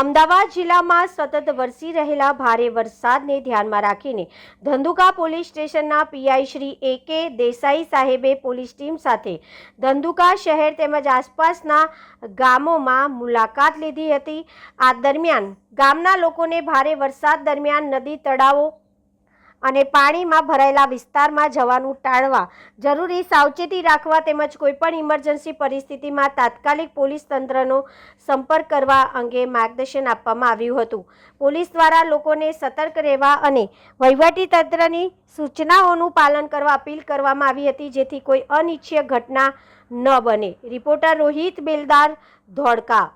અમદાવાદ જિલ્લામાં સતત વરસી રહેલા ભારે વરસાદને ધ્યાનમાં રાખીને ધંધુકા પોલીસ સ્ટેશનના પીઆઈ શ્રી એ.કે. દેસાઈ સાહેબે પોલીસ ટીમ સાથે ધંધુકા શહેર તેમજ આસપાસના ગામોમાં મુલાકાત લીધી હતી। આ દરમિયાન ગામના લોકોને ભારે વરસાદ દરમિયાન નદી, તળાવો અને પાણીમાં ભરાયેલા વિસ્તારમાં જવાનું ટાળવા, જરૂરી સાવચેતી રાખવા તેમજ કોઈપણ ઇમરજન્સી પરિસ્થિતિમાં તાત્કાલિક પોલીસ તંત્રનો સંપર્ક કરવા અંગે માર્ગદર્શન આપવામાં આવ્યું હતું। પોલીસ દ્વારા લોકોને સતર્ક રહેવા અને વહીવટી તંત્રની સૂચનાઓનું પાલન કરવા અપીલ કરવામાં આવી હતી, જેથી કોઈ અનિચ્છનીય ઘટના ન બને। રિપોર્ટર રોહિત બેલદાર, ધોળકા।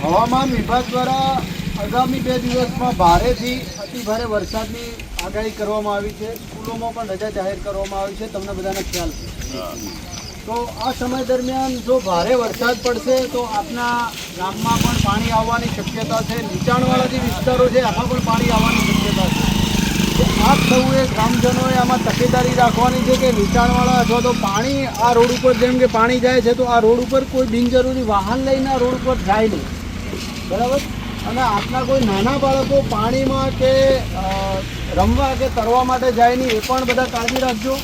હવામાન વિભાગ દ્વારા આગામી 2 દિવસમાં ભારેથી અતિભારે વરસાદની આગાહી કરવામાં આવી છે। સ્કૂલોમાં પણ રજા જાહેર કરવામાં આવી છે, તમને બધાને ખ્યાલ છે। તો આ સમય દરમિયાન જો ભારે વરસાદ પડશે તો આપના ગામમાં પણ પાણી આવવાની શક્યતા છે। નીચાણવાળા જે વિસ્તારો છે આમાં પણ પાણી આવવાની શક્યતા છે। તો આપ સૌએ ગ્રામજનોએ આમાં તકેદારી રાખવાની છે કે નીચાણવાળા અથવા તો પાણી આ રોડ ઉપર, જેમ કે પાણી જાય છે તો આ રોડ ઉપર કોઈ બિનજરૂરી વાહન લઈને આ રોડ ઉપર જાય નહીં, બરાબર। અને આપના કોઈ નાના બાળકો પાણીમાં કે રમવા કે તરવા માટે જાય નહીં, એ પણ બધા કાળજી રાખજો।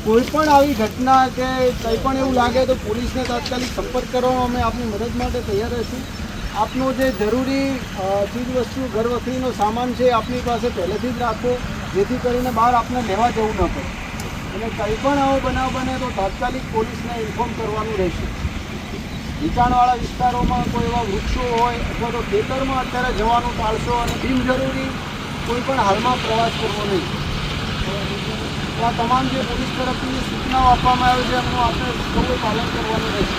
કોઈ પણ આવી ઘટના કે કંઈ પણ એવું લાગે તો પોલીસને તાત્કાલિક સંપર્ક કરવામાં અમે આપની મદદ માટે તૈયાર રહીશું। આપનો જે જરૂરી ચીજવસ્તુ, ઘરવખરીનો સામાન છે આપની પાસે પહેલેથી જ રાખો, જેથી કરીને બહાર આપને લેવા જવું ન પડે। અને કંઈ પણ આવો બનાવ બને તો તાત્કાલિક પોલીસને ઇન્ફોર્મ કરવાનું રહેશે। નીચાણવાળા વિસ્તારોમાં કોઈ એવા વૃક્ષો હોય અથવા તો ખેતરમાં અત્યારે જવાનું ટાળશો અને બિનજરૂરી કોઈ પણ હાલમાં પ્રવાસ કરવો નહીં। તો આ તમામ જે પોલીસ તરફથી સૂચનાઓ આપવામાં આવે છે એમનું આપણે સૌએ પાલન કરવાનું રહેશે।